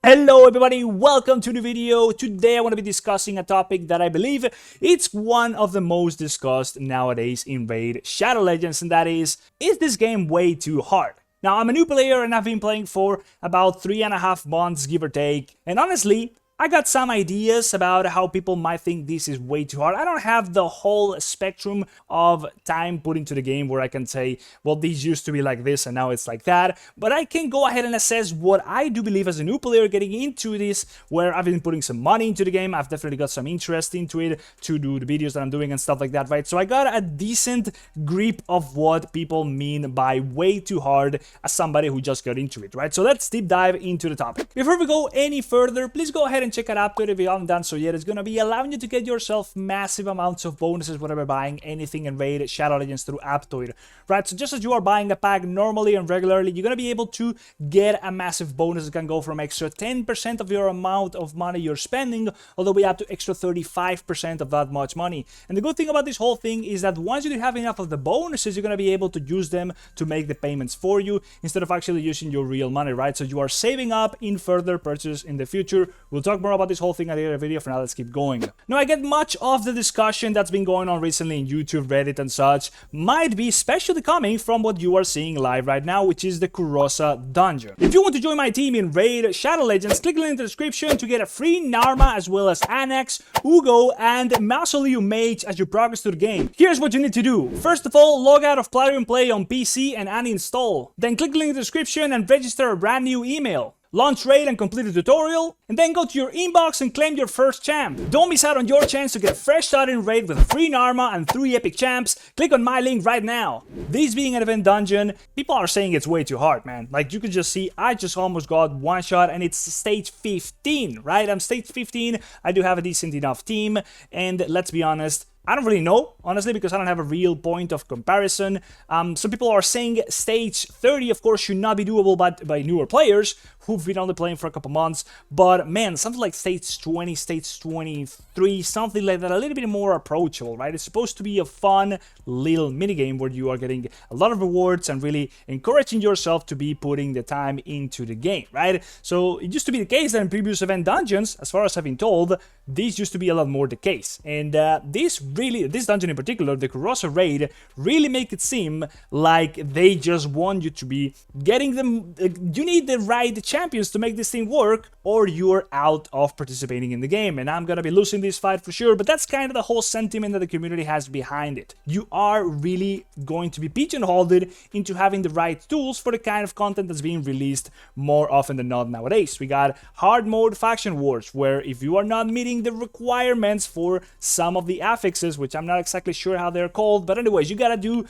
Hello everybody, welcome to the video. Today I want to be discussing a topic that I believe it's one of the most discussed nowadays in Raid Shadow Legends, and that is this game way too hard? Now, I'm a new player and I've been playing for about 3.5 months, give or take, and honestly, I got some ideas about how people might think this is way too hard. I don't have the whole spectrum of time put into the game where I can say, well, these used to be like this and now it's like that. But I can go ahead and assess what I do believe as a new player getting into this, where I've been putting some money into the game. I've definitely got some interest into it to do the videos that I'm doing and stuff like that, right? So I got a decent grip of what people mean by way too hard as somebody who just got into it, right? So let's deep dive into the topic. Before we go any further, please go ahead and check out Aptoide if you haven't done so yet. It's gonna be allowing you to get yourself massive amounts of bonuses whenever buying anything in Raid Shadow Legends through Aptoide, right? So just as you are buying a pack normally and regularly, you're gonna be able to get a massive bonus that can go from extra 10% of your amount of money you're spending all the way up to extra 35% of that much money. And the good thing about this whole thing is that once you have enough of the bonuses, you're gonna be able to use them to make the payments for you instead of actually using your real money, right? So you are saving up in further purchases in the future. We'll talk more about this whole thing at the end of the video. For now, let's keep going. Now, I get much of the discussion that's been going on recently in YouTube, Reddit, and such might be especially coming from what you are seeing live right now, which is the Kurosa dungeon. If you want to join my team in Raid Shadow Legends, click the link in the description to get a free Narma as well as Anax, Uugo, and Mausoleum Mage as you progress through the game. Here's what you need to do. First of all, log out of Platinum Play on PC and uninstall. Then click the link in the description and register a brand new email. Launch Raid and complete the tutorial, and then go to your inbox and claim your first champ. Don't miss out on your chance to get a fresh start in Raid with a free Narma and 3 epic champs. Click on my link right now. This being an event dungeon, people are saying it's way too hard, man. Like, you can just see, I just almost got one shot and it's stage 15, right? I'm stage 15, I do have a decent enough team, and let's be honest, I don't really know, honestly, because I don't have a real point of comparison. Some people are saying stage 30, of course, should not be doable by newer players who've been only playing for a couple months. But man, something like stage 20, stage 23, something like that, a little bit more approachable, right? It's supposed to be a fun little minigame where you are getting a lot of rewards and really encouraging yourself to be putting the time into the game, right? So it used to be the case that in previous event dungeons, as far as I've been told, this used to be a lot more the case. And this dungeon in particular, the Kurosa raid, really make it seem like they just want you to be getting them. You need the right champions to make this thing work, or you're out of participating in the game. And I'm gonna be losing this fight for sure, but that's kind of the whole sentiment that the community has behind it. You are really going to be pigeonholed into having the right tools for the kind of content that's being released more often than not nowadays. We got hard mode faction wars, where if you are not meeting the requirements for some of the affixes, which I'm not exactly sure how they're called, but anyways, you gotta do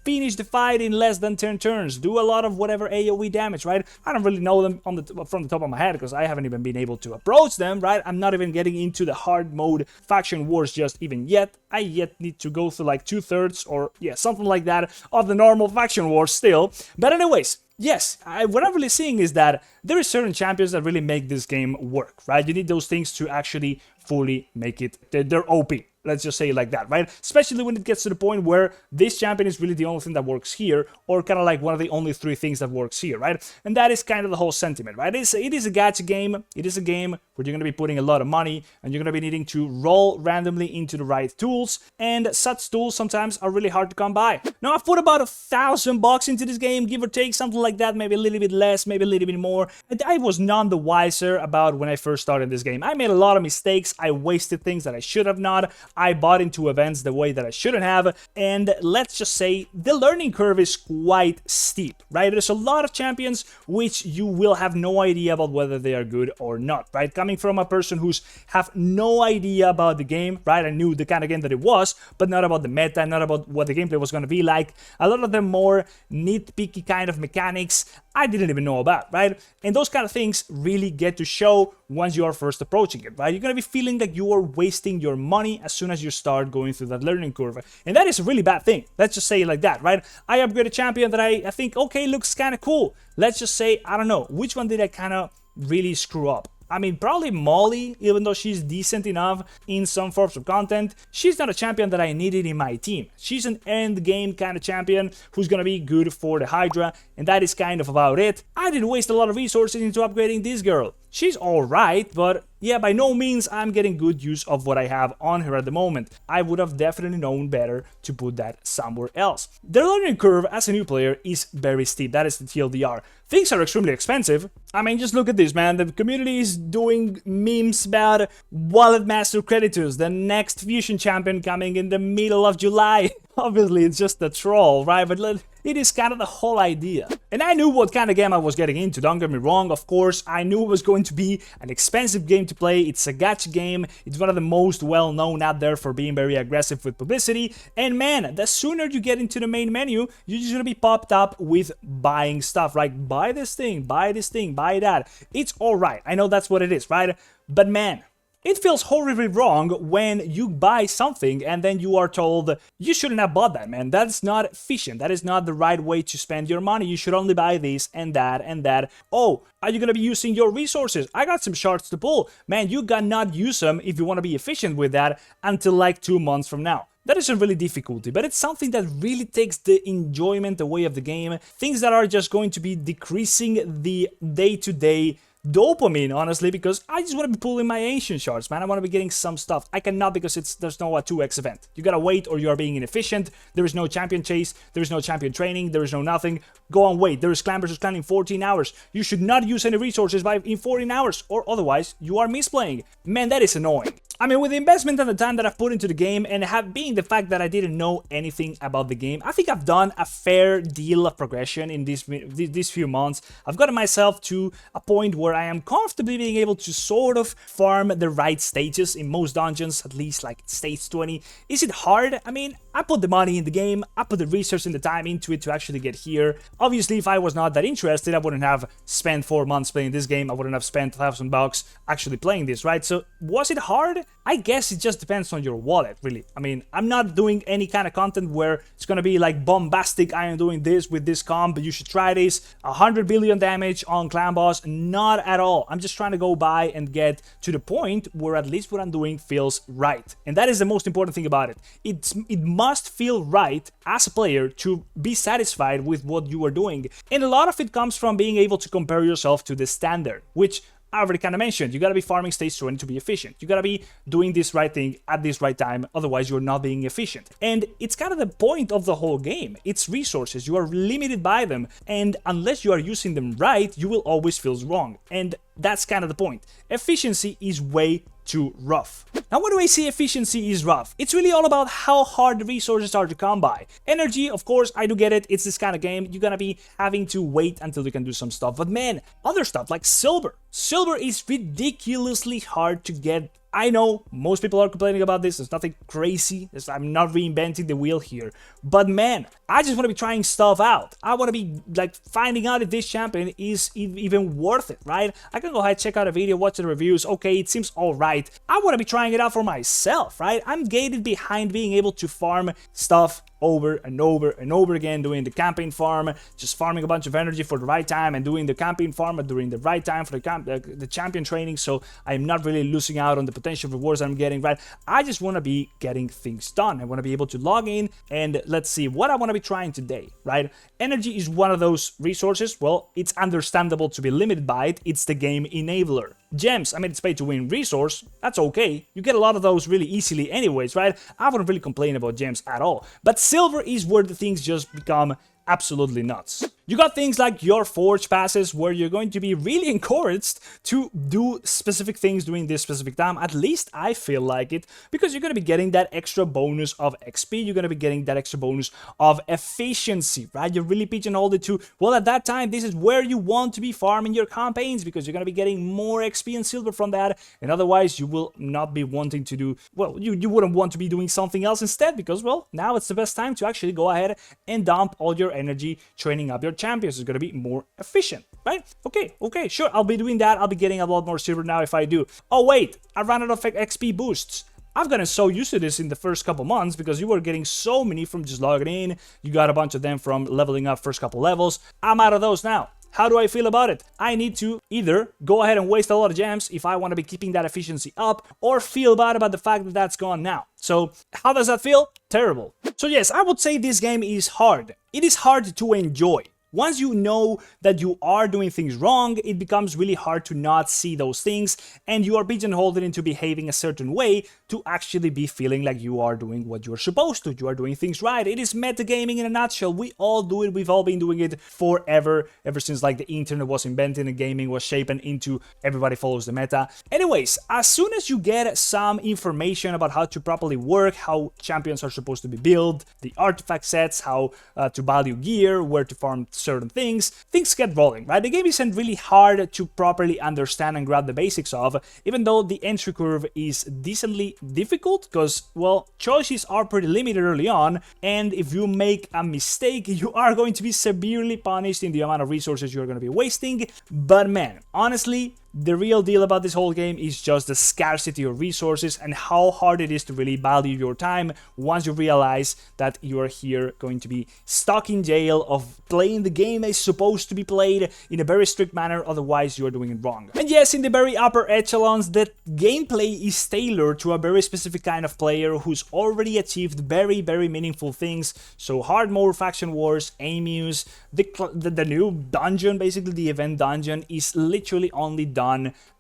finish the fight in less than 10 turns, do a lot of whatever AoE damage, right? I don't really know them from the top of my head because I haven't even been able to approach them, right? I'm not even getting into the hard mode faction wars just even yet. I yet need to go through like 2/3 or yeah, something like that of the normal faction wars still. But anyways, yes, what I'm really seeing is that there are certain champions that really make this game work, right? You need those things to actually fully make it, they're OP. Let's just say it like that, right? Especially when it gets to the point where this champion is really the only thing that works here, or kind of like one of the only 3 things that works here, right? And that is kind of the whole sentiment, right? It is a gacha game. It is a game where you're going to be putting a lot of money, and you're going to be needing to roll randomly into the right tools, and such tools sometimes are really hard to come by. Now, I've put about $1,000 into this game, give or take, something like that, maybe a little bit less, maybe a little bit more. And I was none the wiser about when I first started this game. I made a lot of mistakes. I wasted things that I should have not. I bought into events the way that I shouldn't have, and let's just say the learning curve is quite steep, right? There's a lot of champions which you will have no idea about whether they are good or not, right? Coming from a person who's have no idea about the game, right? I knew the kind of game that it was, but not about the meta, not about what the gameplay was going to be like. A lot of the more nitpicky kind of mechanics I didn't even know about, right? And those kind of things really get to show once you are first approaching it, right? You're going to be feeling like you are wasting your money as soon as you start going through that learning curve. And that is a really bad thing. Let's just say it like that, right? I upgrade a champion that I think, okay, looks kind of cool. Let's just say, I don't know, which one did I kind of really screw up? I mean, probably Molly, even though she's decent enough in some forms of content, she's not a champion that I needed in my team. She's an end game kind of champion who's gonna be good for the Hydra, and that is kind of about it. I didn't waste a lot of resources into upgrading this girl. she's alright, but yeah, by no means I'm getting good use of what I have on her at the moment. I would have definitely known better to put that somewhere else. The learning curve as a new player is very steep, that is the TLDR. Things are extremely expensive. I mean, just look at this, man. The community is doing memes about Wallet Master Creditors, the next Fusion Champion coming in the middle of July. Obviously, it's just a troll, right? But it is kind of the whole idea. And I knew what kind of game I was getting into, don't get me wrong, of course. I knew it was going to be an expensive game to play. It's a gacha game. It's one of the most well-known out there for being very aggressive with publicity. And man, the sooner you get into the main menu, you're just gonna be popped up with buying stuff, right? Buy this thing, buy that. It's alright. I know that's what it is, right? But man, it feels horribly wrong when you buy something and then you are told you shouldn't have bought that, man. That's not efficient. That is not the right way to spend your money. You should only buy this and that and that. Oh, are you gonna be using your resources? I got some shards to pull. Man, you cannot use them if you want to be efficient with that until like 2 months from now. That isn't really difficulty, but it's something that really takes the enjoyment away of the game. Things that are just going to be decreasing the day-to-day dopamine, honestly, because I just want to be pulling my ancient shards, man. I want to be getting some stuff. I cannot because there's no 2x event. You gotta wait or you are being inefficient. There is no champion chase. There is no champion training. There is no nothing. Go on, wait. There is clan versus clan in 14 hours. You should not use any resources in 14 hours or otherwise you are misplaying. Man, that is annoying. I mean, with the investment and the time that I've put into the game and being the fact that I didn't know anything about the game, I think I've done a fair deal of progression in these few months. I've gotten myself to a point where I am comfortably being able to sort of farm the right stages in most dungeons, at least like stage 20. Is it hard? I mean, I put the money in the game, I put the research and the time into it to actually get here. Obviously, if I was not that interested, I wouldn't have spent 4 months playing this game. I wouldn't have spent $1,000 actually playing this, right? So, was it hard? I guess it just depends on your wallet, really. I mean, I'm not doing any kind of content where it's gonna be like bombastic, I am doing this with this comp, but you should try this, 100 billion damage on clan boss, not at all. I'm just trying to go by and get to the point where at least what I'm doing feels right. And that is the most important thing about it. It must feel right as a player to be satisfied with what you are doing. And a lot of it comes from being able to compare yourself to the standard, which I already kind of mentioned. You gotta be farming stage 20 to be efficient. You gotta be doing this right thing at this right time, otherwise you're not being efficient. And it's kind of the point of the whole game. It's resources, you are limited by them, and unless you are using them right, you will always feel wrong. And that's kind of the point. Efficiency is way too rough. Now, when do I say efficiency is rough? It's really all about how hard the resources are to come by. Energy, of course, I do get it. It's this kind of game. You're gonna be having to wait until you can do some stuff. But man, other stuff like silver. Silver is ridiculously hard to get. I know most people are complaining about this. There's nothing crazy. I'm not reinventing the wheel here. But man, I just want to be trying stuff out. I want to be like finding out if this champion is even worth it, right? I can go ahead, check out a video, watch the reviews. Okay, it seems all right. I want to be trying it out for myself, right? I'm gated behind being able to farm stuff over and over and over again, doing the campaign farm, just farming a bunch of energy for the right time and doing the campaign farm during the right time for the champion training, so I'm not really losing out on the potential rewards I'm getting, right? I just want to be getting things done. I want to be able to log in and let's see what I want to be trying today, right? Energy is one of those resources. Well, it's understandable to be limited by it. It's the game enabler. Gems, I mean, it's pay to win resource. That's okay. You get a lot of those really easily anyways, right? I wouldn't really complain about gems at all. But silver is where the things just become absolutely nuts. You got things like your forge passes where you're going to be really encouraged to do specific things during this specific time. At least I feel like it, because you're going to be getting that extra bonus of XP. You're going to be getting that extra bonus of efficiency, right? You're really pigeonholed it to, well, at that time, this is where you want to be farming your campaigns because you're going to be getting more XP and silver from that. And otherwise, you will not be wanting to do, well, you wouldn't want to be doing something else instead because, well, now it's the best time to actually go ahead and dump all your energy training up your champions. Is going to be more efficient, right? Okay, sure, I'll be doing that. I'll be getting a lot more silver now if I do. Oh wait, I ran out of XP boosts. I've gotten so used to this in the first couple months because you were getting so many from just logging in. You got a bunch of them from leveling up first couple levels. I'm out of those now. How do I feel about it? I need to either go ahead and waste a lot of gems if I want to be keeping that efficiency up, or feel bad about the fact that that's gone now. So how does that feel? Terrible. So yes, I would say this game is hard. It is hard to enjoy. Once you know that you are doing things wrong, it becomes really hard to not see those things, and you are pigeonholed into behaving a certain way to actually be feeling like you are doing what you're supposed to. You are doing things right. It is metagaming in a nutshell. We all do it. We've all been doing it forever, ever since like the internet was invented and gaming was shapen into everybody follows the meta. Anyways, as soon as you get some information about how to properly work, how champions are supposed to be built, the artifact sets, how to value gear, where to farm certain things get rolling, right? The game isn't really hard to properly understand and grab the basics of, even though the entry curve is decently difficult because, well, choices are pretty limited early on, and if you make a mistake, you are going to be severely punished in the amount of resources you're going to be wasting. But man, honestly, the real deal about this whole game is just the scarcity of resources and how hard it is to really value your time once you realize that you are here going to be stuck in jail of playing the game as supposed to be played in a very strict manner, otherwise you are doing it wrong. And yes, in the very upper echelons, the gameplay is tailored to a very specific kind of player who's already achieved very, very meaningful things. So hard mode, faction wars, amus, the new dungeon, basically the event dungeon, is literally only done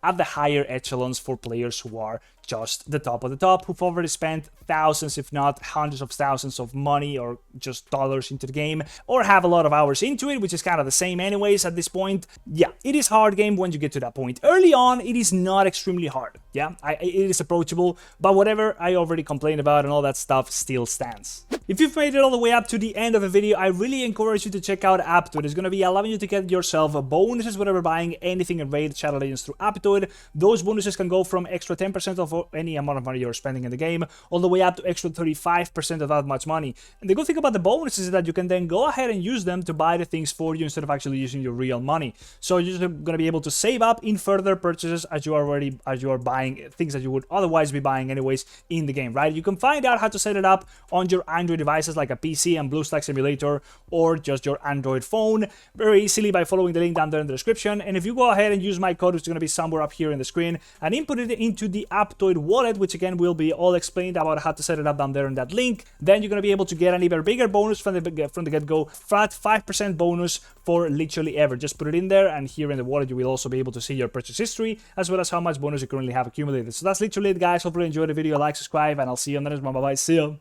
at the higher echelons for players who are just the top of the top, who've already spent thousands, if not hundreds of thousands of money or just dollars into the game, or have a lot of hours into it, which is kind of the same anyways at this point. Yeah, it is hard game when you get to that point. Early on, it is not extremely hard. Yeah, it is approachable, but whatever I already complained about and all that stuff still stands. If you've made it all the way up to the end of the video, I really encourage you to check out Aptoide. It's going to be allowing you to get yourself bonuses whenever buying anything in Raid Shadow Legends through Aptoide. Those bonuses can go from extra 10% of any amount of money you're spending in the game, all the way up to extra 35% of that much money. And the good thing about the bonuses is that you can then go ahead and use them to buy the things for you instead of actually using your real money. So you're just going to be able to save up in further purchases as you are buying things that you would otherwise be buying anyways in the game, right? You can find out how to set it up on your Android devices like a PC and BlueStacks emulator, or just your Android phone very easily by following the link down there in the description. And if you go ahead and use my code, which is going to be somewhere up here in the screen, and input it into the Aptoide wallet, which again will be all explained about how to set it up down there in that link, then you're going to be able to get an even bigger bonus from the get-go, flat 5% bonus for literally ever. Just put it in there, and here in the wallet you will also be able to see your purchase history as well as how much bonus you currently have accumulated. So that's literally it, guys. Hopefully you enjoyed the video. Like, subscribe, and I'll see you on the next one. Bye bye. See ya.